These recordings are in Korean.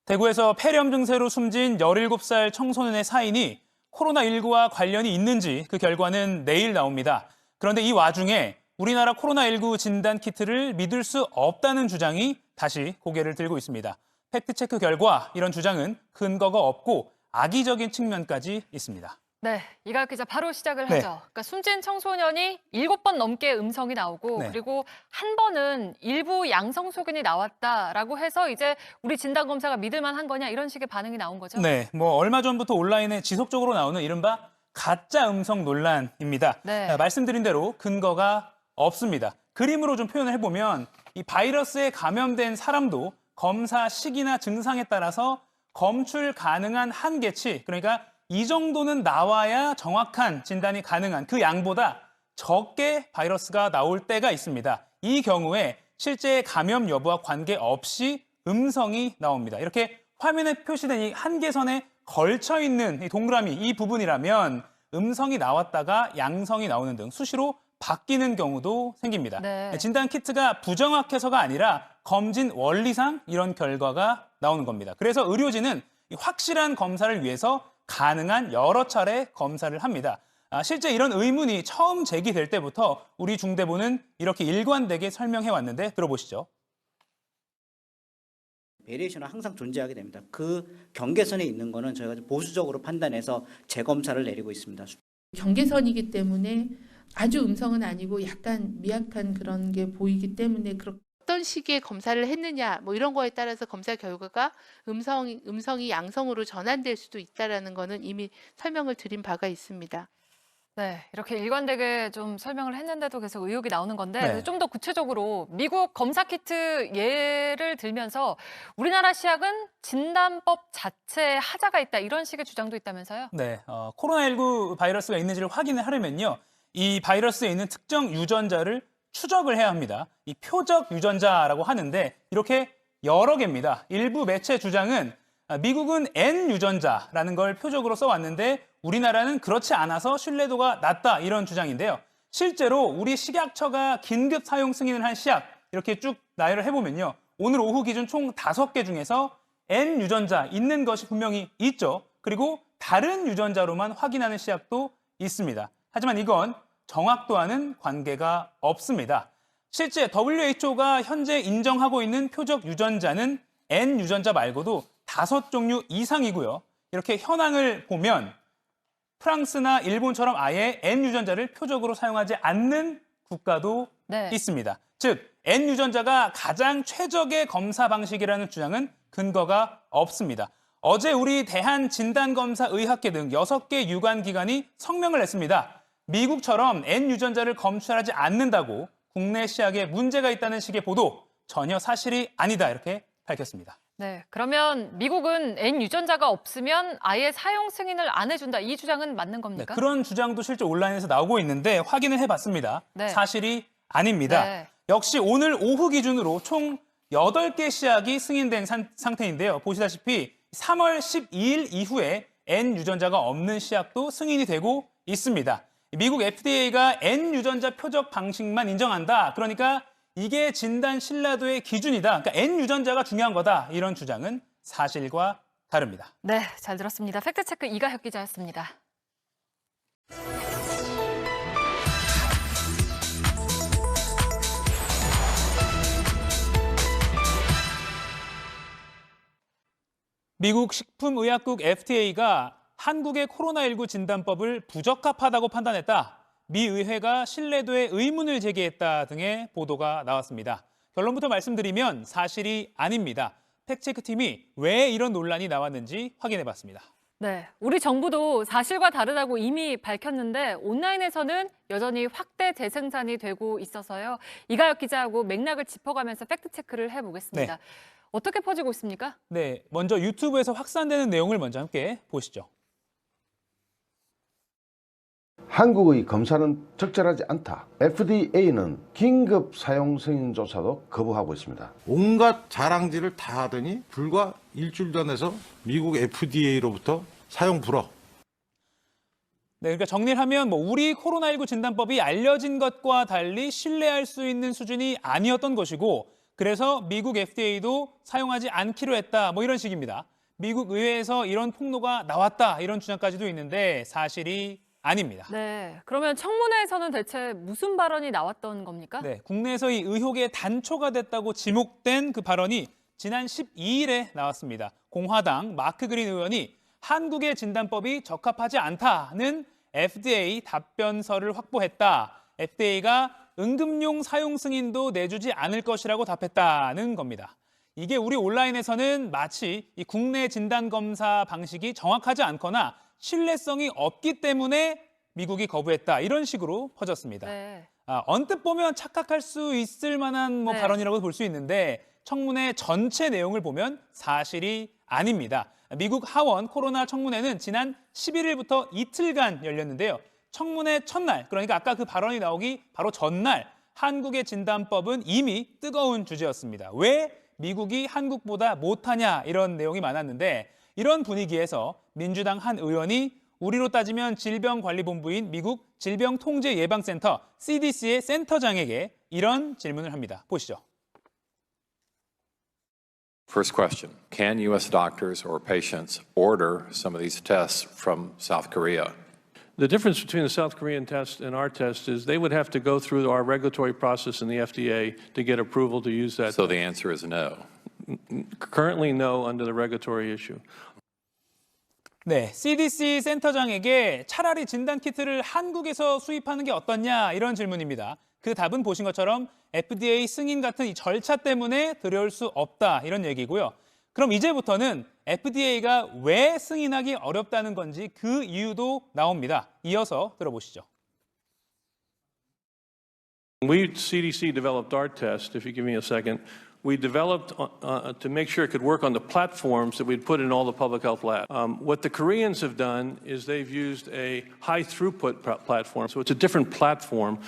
대구에서 폐렴 증세로 숨진 17살 청소년의 사인이 코로나19와 관련이 있는지 그 결과는 내일 나옵니다. 그런데 이 와중에 우리나라 코로나19 진단 키트를 믿을 수 없다는 주장이 다시 고개를 들고 있습니다. 팩트체크 결과 이런 주장은 근거가 없고 악의적인 측면까지 있습니다. 네, 이가혁 기자 바로 시작을 네. 하죠. 그러니까 숨진 청소년이 7번 넘게 음성이 나오고 네. 그리고 한 번은 일부 양성 소견이 나왔다라고 해서 이제 우리 진단 검사가 믿을 만한 거냐 이런 식의 반응이 나온 거죠. 네, 얼마 전부터 온라인에 지속적으로 나오는 이른바 가짜 음성 논란입니다. 네. 말씀드린 대로 근거가 없습니다. 그림으로 좀 표현을 해보면 이 바이러스에 감염된 사람도 검사 시기나 증상에 따라서 검출 가능한 한계치, 그러니까 이 정도는 나와야 정확한 진단이 가능한 그 양보다 적게 바이러스가 나올 때가 있습니다. 이 경우에 실제 감염 여부와 관계없이 음성이 나옵니다. 이렇게 화면에 표시된 이 한계선에 걸쳐 있는 이 동그라미 이 부분이라면 음성이 나왔다가 양성이 나오는 등 수시로 바뀌는 경우도 생깁니다. 네. 진단 키트가 부정확해서가 아니라 검진 원리상 이런 결과가 나오는 겁니다. 그래서 의료진은 확실한 검사를 위해서 가능한 여러 차례 검사를 합니다. 실제 이런 의문이 처음 제기될 때부터 우리 중대본은 이렇게 일관되게 설명해 왔는데 들어보시죠. 베리에이션은 항상 존재하게 됩니다. 그 경계선에 있는 거는 저희가 보수적으로 판단해서 재검사를 내리고 있습니다. 경계선이기 때문에 아주 음성은 아니고 약간 미약한 그런 게 보이기 때문에 어떤 시기에 검사를 했느냐 뭐 이런 거에 따라서 검사 결과가 음성이 양성으로 전환될 수도 있다라는 거는 이미 설명을 드린 바가 있습니다. 네, 이렇게 일관되게 좀 설명을 했는데도 계속 의혹이 나오는 건데 네. 좀 더 구체적으로 미국 검사 키트 예를 들면서 우리나라 시약은 진단법 자체에 하자가 있다 이런 식의 주장도 있다면서요? 네, 코로나19 바이러스가 있는지를 확인을 하려면요. 이 바이러스에 있는 특정 유전자를 추적을 해야 합니다. 이 표적 유전자라고 하는데 이렇게 여러 개입니다. 일부 매체 주장은 미국은 N 유전자라는 걸 표적으로 써왔는데 우리나라는 그렇지 않아서 신뢰도가 낮다 이런 주장인데요. 실제로 우리 식약처가 긴급 사용 승인을 한 시약 이렇게 쭉 나열을 해보면요. 오늘 오후 기준 총 5개 중에서 N 유전자 있는 것이 분명히 있죠. 그리고 다른 유전자로만 확인하는 시약도 있습니다. 하지만 이건 정확도와는 관계가 없습니다. 실제 WHO가 현재 인정하고 있는 표적 유전자는 N 유전자 말고도 5종류 이상이고요. 이렇게 현황을 보면 프랑스나 일본처럼 아예 N 유전자를 표적으로 사용하지 않는 국가도 네. 있습니다. 즉, N 유전자가 가장 최적의 검사 방식이라는 주장은 근거가 없습니다. 어제 우리 대한진단검사의학회 등 6개 유관기관이 성명을 냈습니다. 미국처럼 N 유전자를 검출하지 않는다고 국내 시약에 문제가 있다는 식의 보도 전혀 사실이 아니다 이렇게 밝혔습니다. 네, 그러면 미국은 N 유전자가 없으면 아예 사용 승인을 안 해준다 이 주장은 맞는 네, 겁니까? 그런 주장도 실제 온라인에서 나오고 있는데 확인을 해봤습니다. 네. 사실이 아닙니다. 네. 역시 오늘 오후 기준으로 총 8개 시약이 승인된 상태인데요. 보시다시피 3월 12일 이후에 N 유전자가 없는 시약도 승인이 되고 있습니다. 미국 FDA가 N 유전자 표적 방식만 인정한다. 그러니까 이게 진단 신뢰도의 기준이다. 그러니까 N 유전자가 중요한 거다. 이런 주장은 사실과 다릅니다. 네, 잘 들었습니다. 팩트체크 이가혁 기자였습니다. 미국 식품의약국 FDA가 한국의 코로나19 진단법을 부적합하다고 판단했다. 미 의회가 신뢰도에 의문을 제기했다 등의 보도가 나왔습니다. 결론부터 말씀드리면 사실이 아닙니다. 팩트체크팀이 왜 이런 논란이 나왔는지 확인해봤습니다. 네, 우리 정부도 사실과 다르다고 이미 밝혔는데 온라인에서는 여전히 확대 재생산이 되고 있어서요. 이가혁 기자하고 맥락을 짚어가면서 팩트체크를 해보겠습니다. 네. 어떻게 퍼지고 있습니까? 네, 먼저 유튜브에서 확산되는 내용을 먼저 함께 보시죠. 한국의 검사는 적절하지 않다. FDA는 긴급 사용 승인조차도 거부하고 있습니다. 온갖 자랑질을 다 하더니 불과 일주일도 안 돼서 미국 FDA로부터 사용 불허. 네, 그러니까 정리를 하면 우리 코로나19 진단법이 알려진 것과 달리 신뢰할 수 있는 수준이 아니었던 것이고 그래서 미국 FDA도 사용하지 않기로 했다. 뭐 이런 식입니다. 미국 의회에서 이런 폭로가 나왔다. 이런 주장까지도 있는데 사실이 아닙니다. 네. 그러면 청문회에서는 대체 무슨 발언이 나왔던 겁니까? 네, 국내에서 이 의혹의 단초가 됐다고 지목된 그 발언이 지난 12일에 나왔습니다. 공화당 마크 그린 의원이 한국의 진단법이 적합하지 않다는 FDA 답변서를 확보했다. FDA가 응급용 사용 승인도 내주지 않을 것이라고 답했다는 겁니다. 이게 우리 온라인에서는 마치 이 국내 진단검사 방식이 정확하지 않거나 신뢰성이 없기 때문에 미국이 거부했다. 이런 식으로 퍼졌습니다. 네. 언뜻 보면 착각할 수 있을 만한 네. 발언이라고 볼 수 있는데 청문회 전체 내용을 보면 사실이 아닙니다. 미국 하원 코로나 청문회는 지난 11일부터 이틀간 열렸는데요. 청문회 첫날, 그러니까 아까 그 발언이 나오기 바로 전날 한국의 진단법은 이미 뜨거운 주제였습니다. 왜 미국이 한국보다 못하냐 이런 내용이 많았는데 이런 분위기에서 민주당 한 의원이 우리로 따지면 질병관리본부인 미국 질병통제예방센터 CDC의 센터장에게 이런 질문을 합니다. 보시죠. First question, can U.S. doctors or patients order some of these tests from South Korea? The difference between the South Korean test and our test is they would have to go through our regulatory process in the FDA to get approval to use that. So the answer is no. Currently, no, under the regulatory issue. 네, CDC 센터장에게 차라리 진단키트를 한국에서 수입하는 게 어떻냐 이런 질문입니다. 그 답은 보신 것처럼 FDA 승인 같은 이 절차 때문에 들여올 수 없다 이런 얘기고요. 그럼 이제부터는 FDA가 왜 승인하기 어렵다는 건지 그 이유도 나옵니다. 이어서 들어보시죠. We, CDC, developed our test, if you give me a second. We developed to make sure it could work on the platforms that we'd put in all the public health labs. What the Koreans have done is they've used a high throughput platform, so it's a different platform.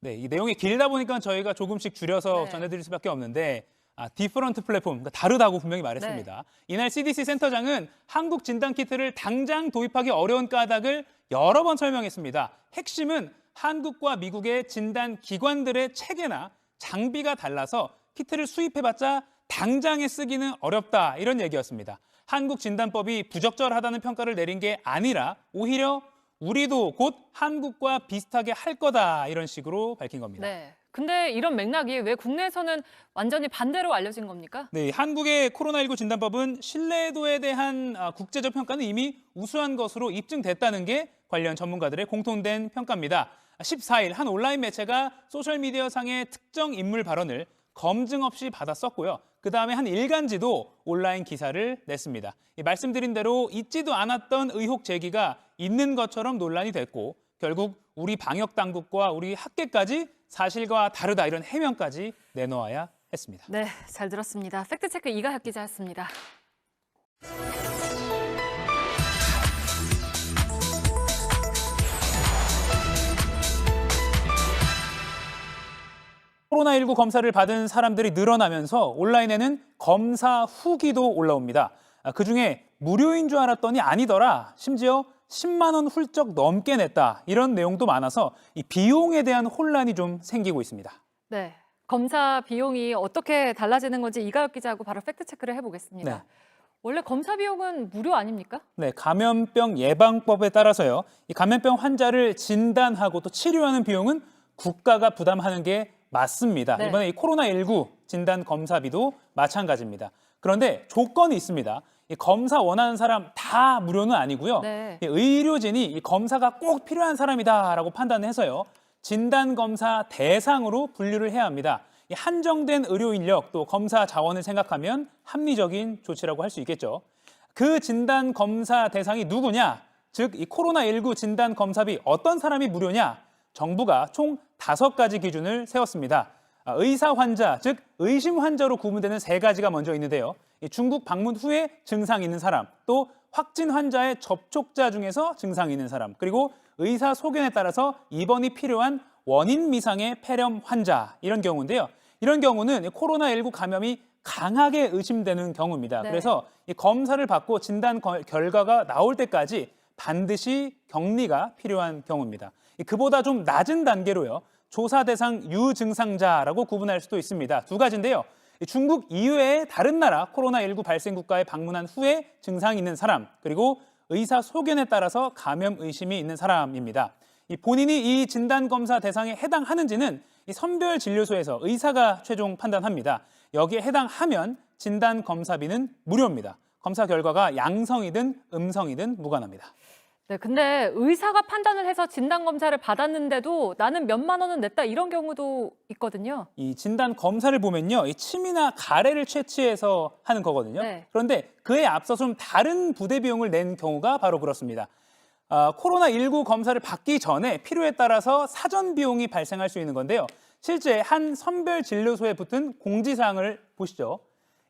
네, 이 내용이 길다 보니까 저희가 조금씩 줄여서 네. 전해드릴 수밖에 없는데 디퍼런트 플랫폼, 그러니까 다르다고 분명히 말했습니다. 이날 CDC 센터장은 한국 진단키트를 당장 도입하기 어려운 까닭을 여러 번 설명했습니다. 핵심은 한국과 미국의 진단 기관들의 체계나 장비가 달라서 키트를 수입해봤자 당장에 쓰기는 어렵다 이런 얘기였습니다. 한국 진단법이 부적절하다는 평가를 내린 게 아니라 오히려 우리도 곧 한국과 비슷하게 할 거다 이런 식으로 밝힌 겁니다. 네. 근데 이런 맥락이 왜 국내에서는 완전히 반대로 알려진 겁니까? 네, 한국의 코로나19 진단법은 신뢰도에 대한 국제적 평가는 이미 우수한 것으로 입증됐다는 게 관련 전문가들의 공통된 평가입니다. 14일 한 온라인 매체가 소셜미디어상의 특정 인물 발언을 검증 없이 받았었고요. 그다음에 한 일간지도 온라인 기사를 냈습니다. 말씀드린 대로 있지도 않았던 의혹 제기가 있는 것처럼 논란이 됐고 결국 우리 방역 당국과 우리 학계까지 사실과 다르다 이런 해명까지 내놓아야 했습니다. 네, 잘 들었습니다. 팩트체크 이가혁 기자였습니다. 코로나19 검사를 받은 사람들이 늘어나면서 온라인에는 검사 후기도 올라옵니다. 그중에 무료인 줄 알았더니 아니더라. 심지어 10만 원 훌쩍 넘게 냈다. 이런 내용도 많아서 이 비용에 대한 혼란이 좀 생기고 있습니다. 네, 검사 비용이 어떻게 달라지는 건지 이가혁 기자하고 바로 팩트체크를 해보겠습니다. 네. 원래 검사 비용은 무료 아닙니까? 네, 감염병 예방법에 따라서요. 이 감염병 환자를 진단하고 또 치료하는 비용은 국가가 부담하는 게 맞습니다. 네. 이번에 이 코로나19 진단 검사비도 마찬가지입니다. 그런데 조건이 있습니다. 이 검사 원하는 사람 다 무료는 아니고요. 네. 이 의료진이 이 검사가 꼭 필요한 사람이다라고 판단해서요. 진단 검사 대상으로 분류를 해야 합니다. 이 한정된 의료 인력 또 검사 자원을 생각하면 합리적인 조치라고 할 수 있겠죠. 그 진단 검사 대상이 누구냐? 즉 이 코로나19 진단 검사비 어떤 사람이 무료냐? 정부가 총 5가지 기준을 세웠습니다. 의사 환자, 즉 의심 환자로 구분되는 3가지가 먼저 있는데요. 중국 방문 후에 증상 있는 사람, 또 확진 환자의 접촉자 중에서 증상 있는 사람, 그리고 의사 소견에 따라서 입원이 필요한 원인 미상의 폐렴 환자 이런 경우인데요. 이런 경우는 코로나19 감염이 강하게 의심되는 경우입니다. 네. 그래서 이 검사를 받고 진단 결과가 나올 때까지 반드시 격리가 필요한 경우입니다. 그보다 좀 낮은 단계로요. 조사 대상 유증상자라고 구분할 수도 있습니다. 두 가지인데요. 중국 이외의 다른 나라 코로나19 발생 국가에 방문한 후에 증상이 있는 사람, 그리고 의사 소견에 따라서 감염 의심이 있는 사람입니다. 본인이 이 진단검사 대상에 해당하는지는 이 선별진료소에서 의사가 최종 판단합니다. 여기에 해당하면 진단검사비는 무료입니다. 검사 결과가 양성이든 음성이든 무관합니다. 네, 근데 의사가 판단을 해서 진단검사를 받았는데도 나는 몇만 원은 냈다 이런 경우도 있거든요. 이 진단 검사를 보면요, 이 침이나 가래를 채취해서 하는 거거든요. 네. 그런데 그에 앞서 좀 다른 부대 비용을 낸 경우가 바로 그렇습니다. 코로나19 검사를 받기 전에 필요에 따라서 사전 비용이 발생할 수 있는 건데요. 실제 한 선별 진료소에 붙은 공지사항을 보시죠.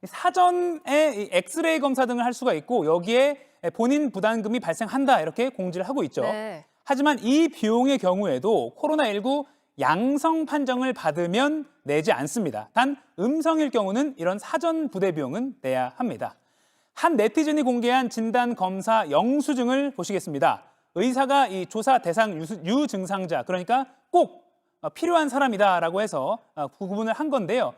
사전에 이 엑스레이 검사 등을 할 수가 있고 여기에 본인 부담금이 발생한다 이렇게 공지를 하고 있죠. 네. 하지만 이 비용의 경우에도 코로나19 양성 판정을 받으면 내지 않습니다. 단 음성일 경우는 이런 사전 부대 비용은 내야 합니다. 한 네티즌이 공개한 진단 검사 영수증을 보시겠습니다. 의사가 이 조사 대상 유증상자, 그러니까 꼭 필요한 사람이다라고 해서 구분을 한 건데요.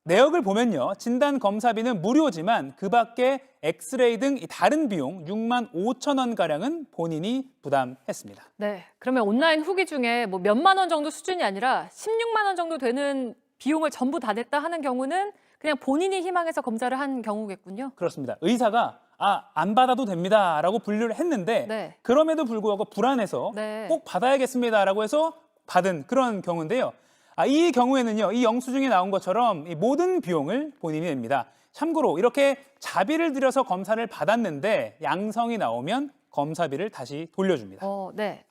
내역을 보면요, 진단 검사비는 무료지만 그 밖에 엑스레이 등 다른 비용 6만 5천 원 가량은 본인이 부담했습니다. 네, 그러면 온라인 후기 중에 뭐 몇만 원 정도 수준이 아니라 16만 원 정도 되는 비용을 전부 다 냈다 하는 경우는 그냥 본인이 희망해서 검사를 한 경우겠군요. 그렇습니다. 의사가 안 받아도 됩니다라고 분류를 했는데 네. 그럼에도 불구하고 불안해서 네. 꼭 받아야겠습니다라고 해서 받은 그런 경우인데요. 이 경우에는요, 이 영수증에 나온 것처럼 이 모든 비용을 본인이 냅니다. 참고로 이렇게 자비를 들여서 검사를 받았는데 양성이 나오면 검사비를 다시 돌려줍니다. 네.